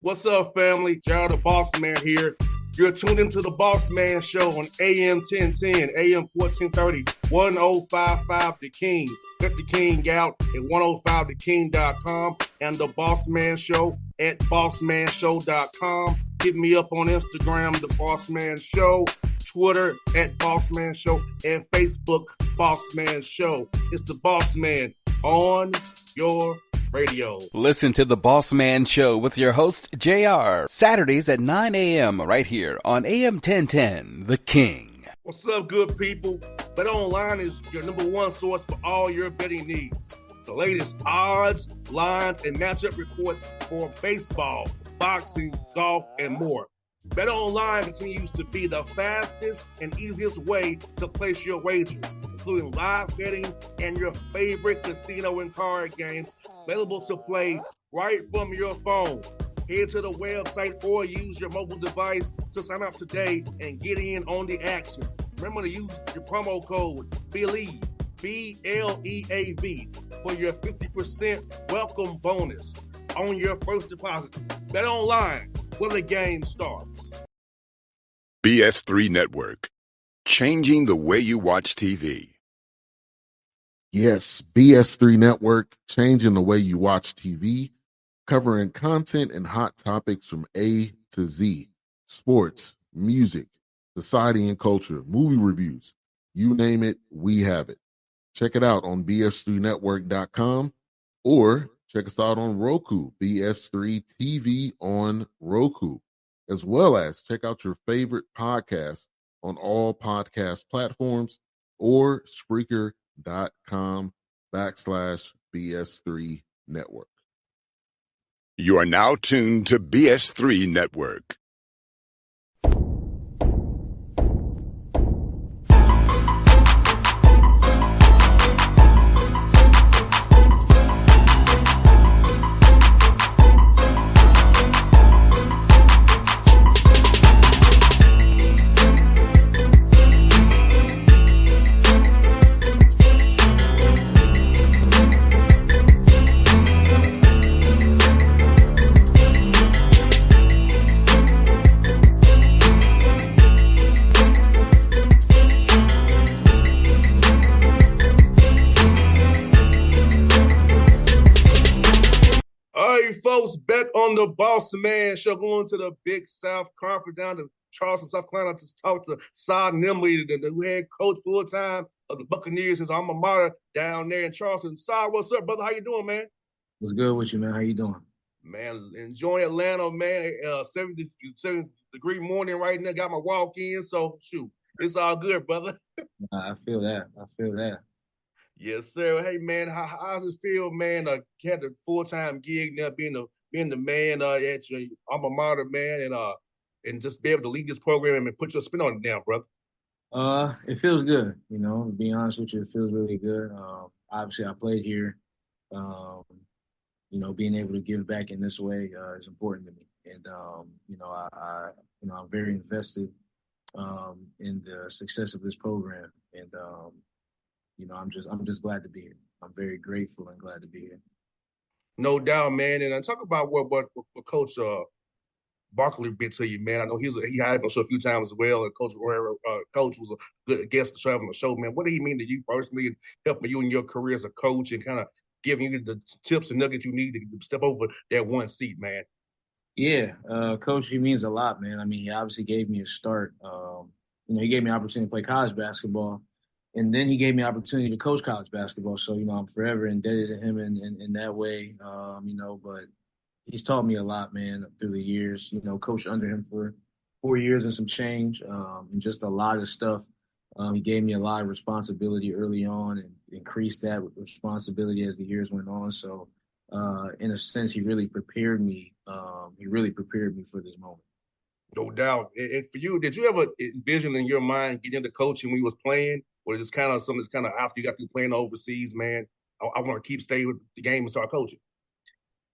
What's up, family? Gerald the Bossman here. You're tuned into the Bossman Show on AM 1010, AM 1430, 1055 The King. Let the King out at 105theking.com and the Bossman Show at bossmanshow.com. Hit me up on Instagram, The Bossman Show, Twitter at Bossman Show, and Facebook, Bossman Show. It's the Bossman on your radio. Listen to the Bossman Show with your host, JR, Saturdays at 9 a.m. right here on AM 1010, The King. What's up, good people? BetOnline is your number one source for all your betting needs. The latest odds, lines, and matchup reports for baseball, boxing, golf, and more. BetOnline continues to be the fastest and easiest way to place your wagers, including live betting and your favorite casino and card games available to play right from your phone. Head to the website or use your mobile device to sign up today and get in on the action. Remember to use your promo code BELIEVE, B-L-E-A-V, for your 50% welcome bonus on your first deposit. BetOnline, where the game starts. BS3 Network, changing the way you watch TV. Yes, BS3 Network, changing the way you watch TV, covering content and hot topics from A to Z, sports, music, society and culture, movie reviews, you name it, we have it. Check it out on bs3network.com or check us out on Roku, BS3 TV on Roku, as well as check out your favorite podcast on all podcast platforms or Spreaker.com/BS3 Network. You are now tuned to BS3 Network. Folks, bet on the Bossman Show, going to the Big South Conference down to Charleston, South Carolina, to talk to Saah Nimley, the head coach full-time of the Buccaneers, his alma mater down there in Charleston. Saah, what's up, brother? How you doing, man? What's good with you, man? How you doing? Man, enjoying Atlanta, man. 70-degree morning right now. Got my walk in, so shoot, it's all good, brother. I feel that. Yes, sir. Hey, man, how does it feel, man? Had a full-time gig now, being the man at your alma mater, man, and just be able to lead this program and put your spin on it now, brother. It feels good. You know, to be honest with you, it feels really good. Obviously, I played here. You know, being able to give back in this way is important to me, and you know, I'm very invested in the success of this program, and you know, I'm just glad to be here. I'm very grateful and glad to be here. No doubt, man. And I talk about what Coach Barkley did to you, man. I know he had him on the show a few times as well. And Coach Coach was a good guest to travel on the show, man. What did he mean to you personally and helping you in your career as a coach and kind of giving you the tips and nuggets you need to step over that one seat, man? Yeah, Coach, he means a lot, man. I mean, he obviously gave me a start. You know, he gave me an opportunity to play college basketball. And then he gave me an opportunity to coach college basketball. So, you know, I'm forever indebted to him in that way, you know, but he's taught me a lot, man, through the years. You know, coached under him for 4 years and some change, and just a lot of stuff. He gave me a lot of responsibility early on and increased that responsibility as the years went on. So, in a sense, he really prepared me. He really prepared me for this moment. No doubt. And for you, did you ever envision in your mind getting into coaching when you was playing? Or is kind of something that's kind of after you got through playing overseas, man, I want to stay with the game and start coaching?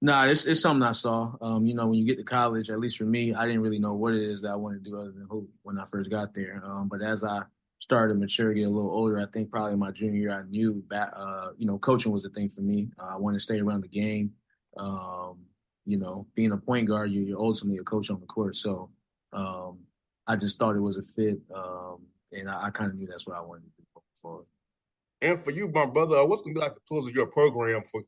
Nah, it's something I saw. You know, when you get to college, at least for me, I didn't really know what it is that I wanted to do other than hoop when I first got there. But as I started to mature, get a little older, I think probably my junior year, I knew that, you know, coaching was the thing for me. I wanted to stay around the game. You being a point guard, you're ultimately a coach on the court. So I just thought it was a fit, and I kind of knew that's what I wanted to do moving forward. And for you, my brother, what's going to be like the pillars of your program for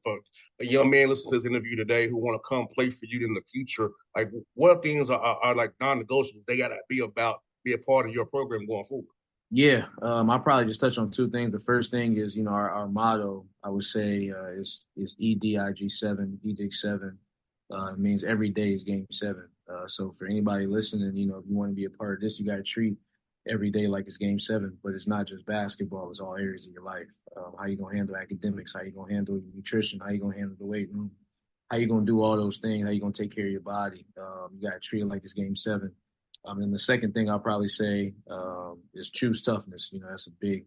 a young man listening to this interview today who want to come play for you in the future? Like, what things are like non-negotiables they got to be a part of your program going forward? Yeah, I'll probably just touch on two things. The first thing is, our motto, I would say, is EDIG7, EDIG7. It means every day is game 7. So for anybody listening, if you want to be a part of this, you got to treat every day like it's game 7. But it's not just basketball; it's all areas of your life. How you gonna handle academics? How you gonna handle your nutrition? How you gonna handle the weight room? How you gonna do all those things? How you gonna take care of your body? You got to treat it like it's game 7. And the second thing I'll probably say is choose toughness. That's a big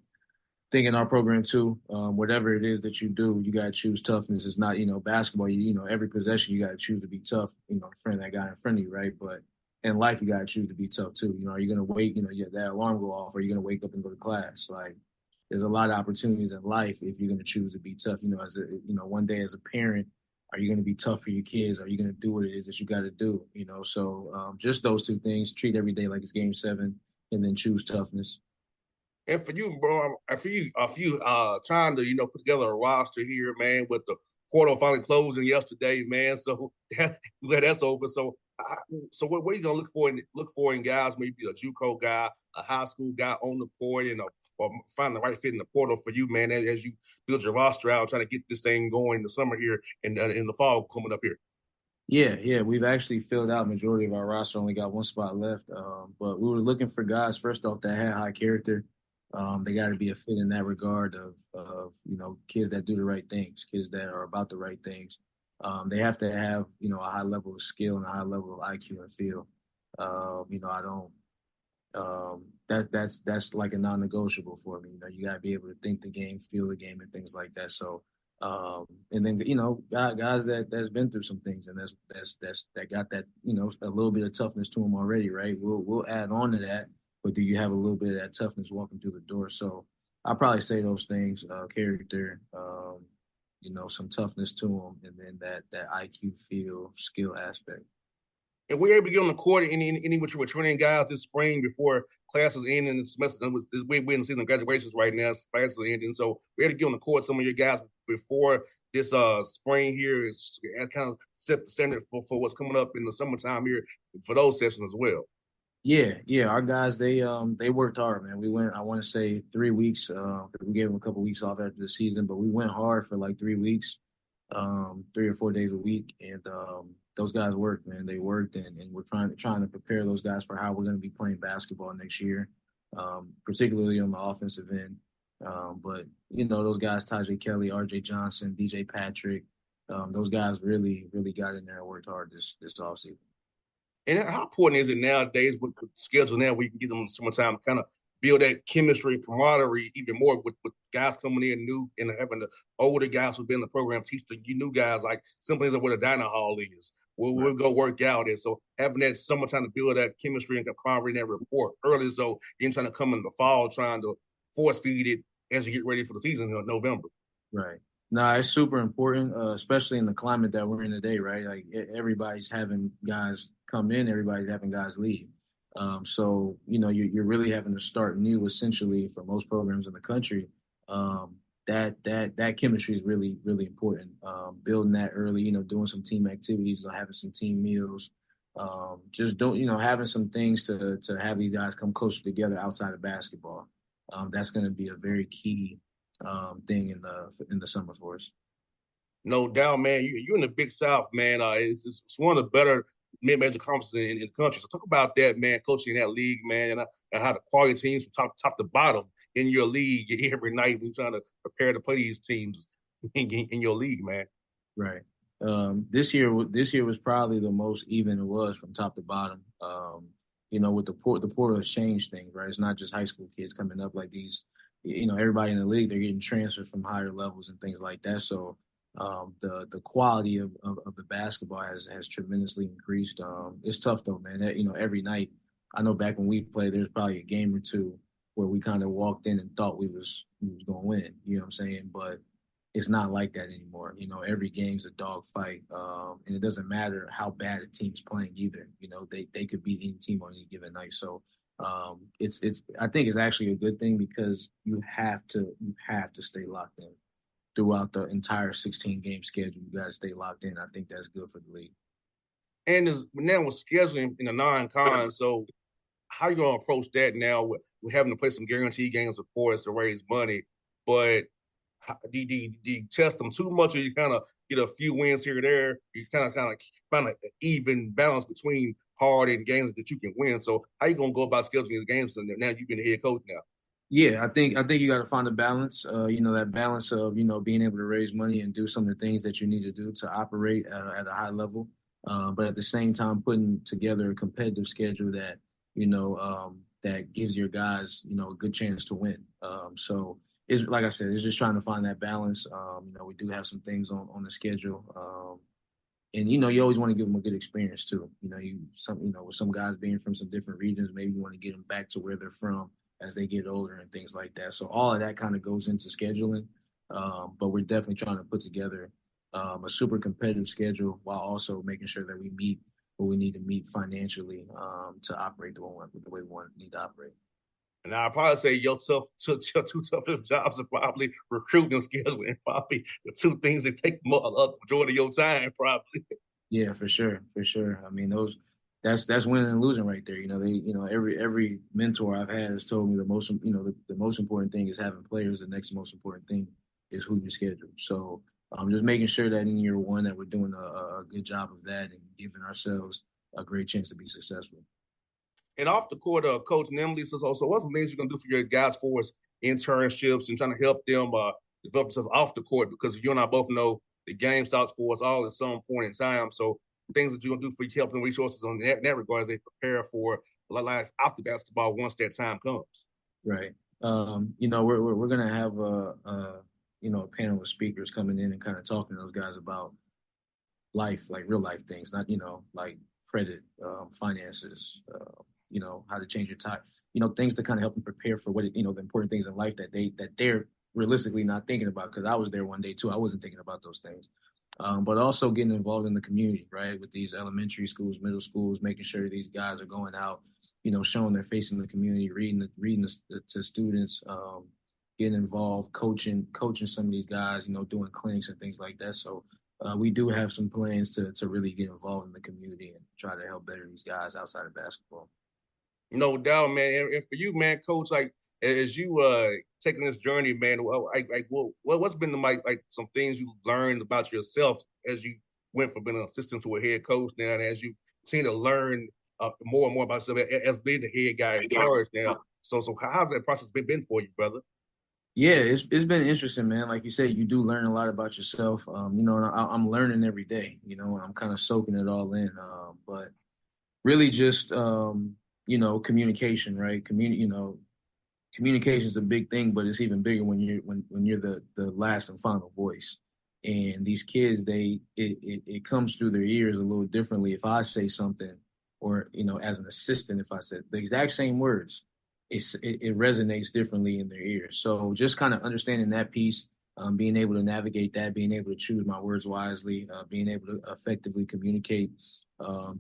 thing in our program too. Whatever it is that you do, you got to choose toughness. It's not, basketball, every possession you got to choose to be tough, in front of that guy in front of you, right? But in life, you got to choose to be tough too. Are you going to wait, that alarm go off, or are you going to wake up and go to class? Like, there's a lot of opportunities in life if you're going to choose to be tough. One day as a parent, are you going to be tough for your kids? Are you going to do what it is that you got to do? So just those two things: treat every day like it's game 7, and then choose toughness. And for you, bro, for you trying to put together a roster here, man, with the portal finally closing yesterday, man. So that's over. So what are you gonna look for in guys? Maybe a JUCO guy, a high school guy on the court, or find the right fit in the portal for you, man, as you build your roster out, trying to get this thing going in the summer here and in the fall coming up here. Yeah, we've actually filled out majority of our roster. Only got one spot left, but we were looking for guys first off that had high character. They got to be a fit in that regard of kids that do the right things, kids that are about the right things. They have to have a high level of skill and a high level of IQ and feel. I don't. That's like a non-negotiable for me. You got to be able to think the game, feel the game, and things like that. So, and then guys that's been through some things and that got that a little bit of toughness to them already, right? We'll add on to that, but do you have a little bit of that toughness walking through the door? So I'll probably say those things: character, some toughness to them, and then that IQ, feel, skill aspect. And we're able to get on the court any which returning guys this spring before classes end and the semester. We're in the season of graduations right now. Classes are ending, so we're able to get on the court some of your guys before this spring here is kind of set the standard for what's coming up in the summertime here for those sessions as well. Yeah. Our guys, they worked hard, man. We went, I want to say 3 weeks. We gave them a couple weeks off after the season, but we went hard for like 3 weeks, 3 or 4 days a week, and those guys worked, man. They worked, and we're trying to prepare those guys for how we're going to be playing basketball next year, particularly on the offensive end. But those guys, Tajay Kelly, R.J. Johnson, DJ Patrick, those guys really got in there and worked hard this offseason. And how important is it nowadays with the schedule now where you can get them in the summertime, kind of build that chemistry and camaraderie even more with guys coming in new and having the older guys who've been in the program teach the new guys like simply as what a dining hall is. We'll go work out. And so having that summertime to build that chemistry and camaraderie and that rapport early, so you're trying to come in the fall trying to force feed it as you get ready for the season in November. Right. No, it's super important, especially in the climate that we're in today, right? Like everybody's having guys come in, everybody's having guys leave. So, you're really having to start new, essentially, for most programs in the country. That chemistry is really, really important. Building that early, doing some team activities, having some team meals, just having some things to have these guys come closer together outside of basketball. That's going to be a very key thing in the summer for us. No doubt, man. You're in the Big South, man. It's one of the better mid-major conferences in the country. So talk about that, man, coaching in that league, man, and how the quality teams from top to bottom in your league every night when you're trying to prepare to play these teams in your league, man. Right. This year was probably the most even it was from top to bottom. With the portal has changed things, right? It's not just high school kids coming up like these. Everybody in the league, they're getting transfers from higher levels and things like that. So the quality of the basketball has tremendously increased. It's tough though, man. Every night, I know back when we played, there's probably a game or two where we kind of walked in and thought we was going to win. You know what I'm saying? But it's not like that anymore. You know, every game's a dogfight, and it doesn't matter how bad a team's playing either. You know, they could beat any team on any given night. So it's I think it's actually a good thing because you have to stay locked in throughout the entire 16 game schedule. You got to stay locked in. I think that's good for the league. And now with scheduling in the non-con, so how you gonna approach that now with having to play some guaranteed games, of course, to raise money, but do you test them too much, or you kind of get a few wins here or there? You kind of find an even balance between hard and games that you can win. So how you gonna go about scheduling these games? And now you've been the head coach now. Yeah, I think you got to find a balance. You know, that balance of being able to raise money and do some of the things that you need to do to operate at a high level, but at the same time putting together a competitive schedule that that gives your guys a good chance to win. So it's like I said, it's just trying to find that balance. We do have some things on the schedule, and you always want to give them a good experience too. With some guys being from some different regions, maybe you want to get them back to where they're from as they get older and things like that. So all of that kind of goes into scheduling. But we're definitely trying to put together a super competitive schedule while also making sure that we meet what we need to meet financially to operate the way we need to operate. And I'll probably say your two toughest jobs are probably recruiting and scheduling, probably the two things that take the majority of your time, probably. Yeah, for sure. I mean, that's winning and losing right there. Every mentor I've had has told me the most important thing is having players. The next most important thing is who you schedule. So just making sure that in year one that we're doing a good job of that and giving ourselves a great chance to be successful. And off the court, Coach Nimley says also, what's some things you're going to do for your guys for us internships and trying to help them develop themselves off the court? Because you and I both know the game starts for us all at some point in time. So things that you're going to do for your helping resources in that regard as they prepare for life after basketball once that time comes. Right. We're going to have a panel of speakers coming in and kind of talking to those guys about life, like real life things, not, like credit, finances, how to change your time, things to kind of help them prepare for what, the important things in life that they're realistically not thinking about. Cause I was there one day too. I wasn't thinking about those things. But also getting involved in the community, right? With these elementary schools, middle schools, making sure these guys are going out, showing their face in the community, reading to students, getting involved, coaching some of these guys, doing clinics and things like that. So we do have some plans to really get involved in the community and try to help better these guys outside of basketball. No doubt, man. And for you, man, Coach, like as you taking this journey, man, what's been some things you learned about yourself as you went from being an assistant to a head coach now, and as you seem to learn more and more about yourself as being the head guy in charge now. So how's that process been for you, brother? Yeah, it's been interesting, man. Like you said, you do learn a lot about yourself. And I'm learning every day, and I'm kind of soaking it all in. But really just, communication, right? Communication is a big thing, but it's even bigger when you're the last and final voice. And these kids, it comes through their ears a little differently. If I say something, or as an assistant, if I said the exact same words, it resonates differently in their ears. So just kind of understanding that piece, being able to navigate that, being able to choose my words wisely, being able to effectively communicate,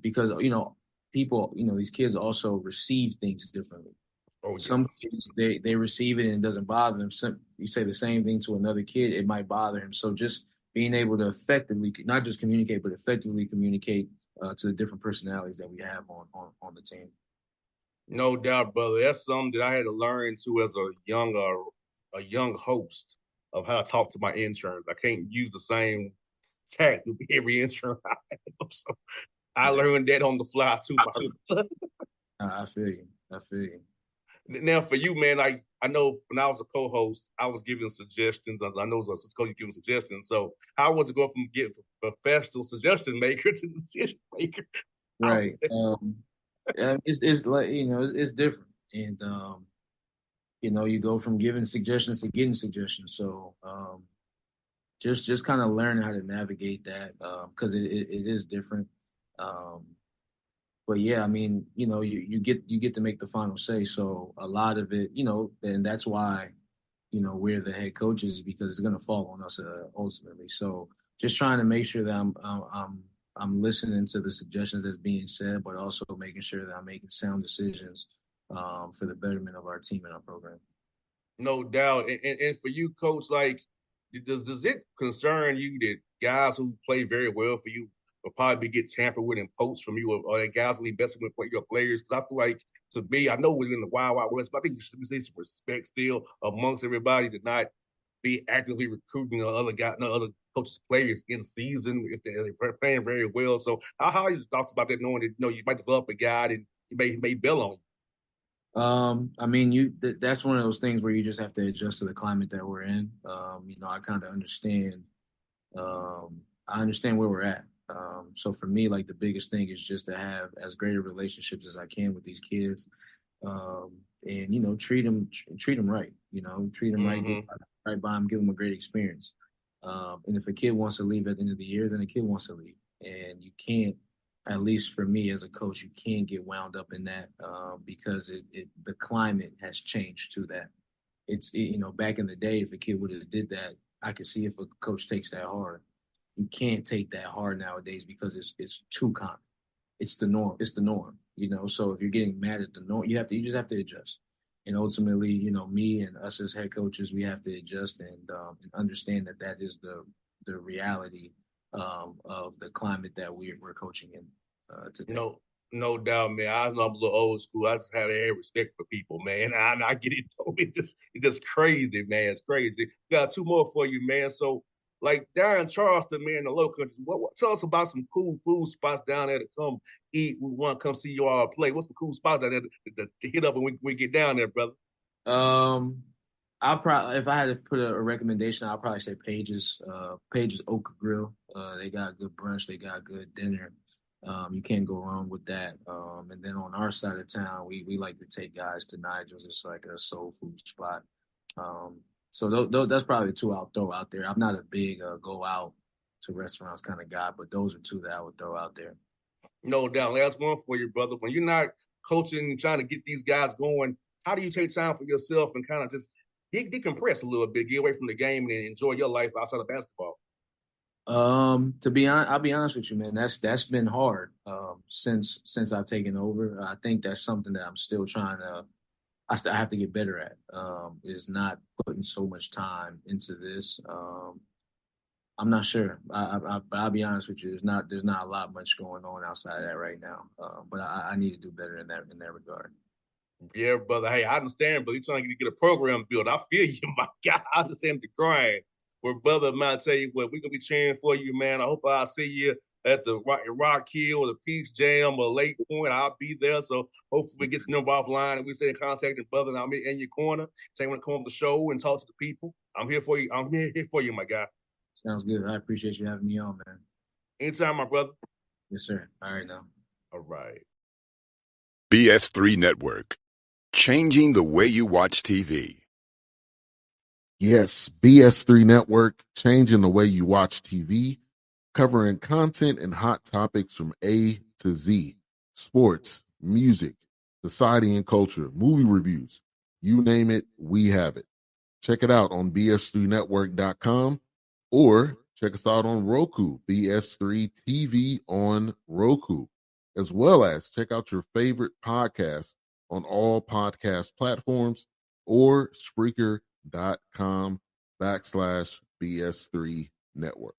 because people, these kids also receive things differently. Oh, yeah. Some kids they receive it and it doesn't bother them. You say the same thing to another kid, it might bother him. So just being able to effectively, not just communicate, but effectively communicate to the different personalities that we have on the team. No doubt, brother. That's something that I had to learn too as a young host of how to talk to my interns. I can't use the same tact with every intern I have. So I learned that on the fly too. I feel you. Now for you, man, I know when I was a co-host, I was giving suggestions. I know as a coach, you giving suggestions. So how was it going from getting professional suggestion maker to decision maker? Right. It's like it's different, and you go from giving suggestions to getting suggestions. So just kind of learning how to navigate that because it is different. But yeah, I mean, you get to make the final say. So a lot of it, and that's why, we're the head coaches, because it's going to fall on us ultimately. So just trying to make sure that I'm listening to the suggestions that's being said, but also making sure that I'm making sound decisions for the betterment of our team and our program. No doubt. And for you, Coach, like, does it concern you that guys who play very well for you will probably get tampered with and poached from you, or that guys will be messing with your players? Because I feel like, to me, I know we're in the wild, wild west, but I think you should see some respect still amongst everybody to not be actively recruiting other coaches, players in season if they're playing very well. So how are your thoughts about that, knowing that you might develop a guy and he may bail on you? I mean, that's one of those things where you just have to adjust to the climate that we're in. I kind of understand. I understand where we're at. So for me, like, the biggest thing is just to have as great a relationships as I can with these kids, and treat them right. Treat them right, get right by them, give them a great experience. And if a kid wants to leave at the end of the year, then a kid wants to leave, and you can't. At least for me as a coach, you can't get wound up in that because the climate has changed to that. It's back in the day, if a kid would have did that, I could see if a coach takes that hard. You can't take that hard nowadays because it's too common. It's the norm. It's the norm. So if you're getting mad at the norm, you just have to adjust. And ultimately, me and us as head coaches, we have to adjust and understand that is the reality of the climate that we're coaching in today. No doubt, man. I know I'm a little old school. I just have to have respect for people, man. I get it, though. It's just crazy, man. It's crazy. Got two more for you, man. So, like, down in Charleston, man, the low country, tell us about some cool food spots down there to come eat. We want to come see you all play. What's the cool spot down there to hit up when we get down there, brother? I'll probably, if I had to put a recommendation, I'll probably say Page's Oak Grill. They got good brunch. They got good dinner. You can't go wrong with that. And then on our side of town, we like to take guys to Nigel's. It's like a soul food spot. So that's probably the two I'll throw out there. I'm not a big go out to restaurants kind of guy, but those are two that I would throw out there. No doubt. Last one for you, brother. When you're not coaching and trying to get these guys going, how do you take time for yourself and kind of just decompress a little bit, get away from the game, and enjoy your life outside of basketball? I'll be honest with you, man. That's been hard since I've taken over. I think that's something that I'm still trying to. I have to get better at. Is not putting so much time into this. I'm not sure. I'll be honest with you. There's not a lot much going on outside of that right now. But I need to do better in that regard. Yeah, brother. Hey, I understand, but you're trying to get a program built. I feel you, my guy. I understand the grind. Well, brother, man, I tell you what, we're going to be cheering for you, man. I hope I'll see you at the Rock Hill or the Peach Jam or Lake Point. I'll be there. So hopefully we get to number offline and we stay in contact with brother, and I'll be in your corner. Say when to come on the show and talk to the people. I'm here for you. I'm here for you, my guy. Sounds good. I appreciate you having me on, man. Anytime, my brother. Yes, sir. All right, now. All right. BS3 Network. Changing the way you watch TV. Yes, BS3 Network, changing the way you watch TV, covering content and hot topics from A to Z, sports, music, society and culture, movie reviews, you name it, we have it. Check it out on bs3network.com or check us out on Roku, BS3 TV on Roku, as well as check out your favorite podcast on all podcast platforms or Spreaker.com/BS3 Network.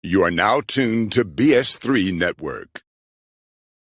You are now tuned to BS3 Network.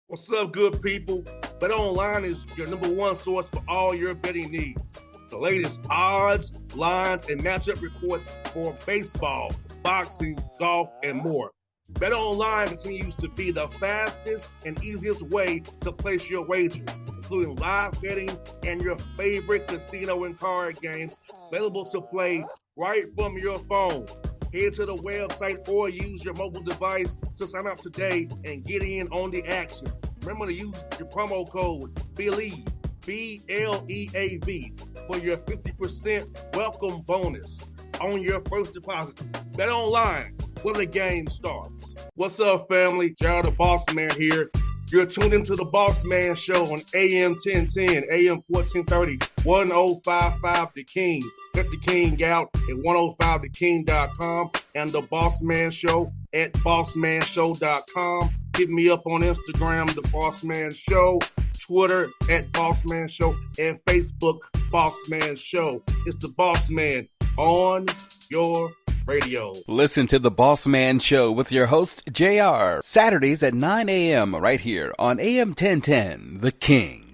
What's up, good people? Bet Online is your number one source for all your betting needs. The latest odds, lines, and matchup reports for baseball, boxing, golf, and more. Bet Online continues to be the fastest and easiest way to place your wagers, including live betting and your favorite casino and card games available to play right from your phone. Head to the website or use your mobile device to sign up today and get in on the action. Remember to use your promo code BELIEVE, BLEAV, for your 50% welcome bonus on your first deposit. Bet Online, where the game starts. What's up, family? Jared the Bossman here. You're tuned into the Boss Man Show on AM 1010, AM 1430, 1055 The King. Let the King out at 105theking.com and the Boss Man Show at bossmanshow.com. Hit me up on Instagram, The Boss Man Show, Twitter at Boss Man Show, and Facebook, Boss Man Show. It's the Boss Man on your radio. Listen to the Boss Man Show with your host, JR, Saturdays at 9 a.m. right here on AM 1010, The King.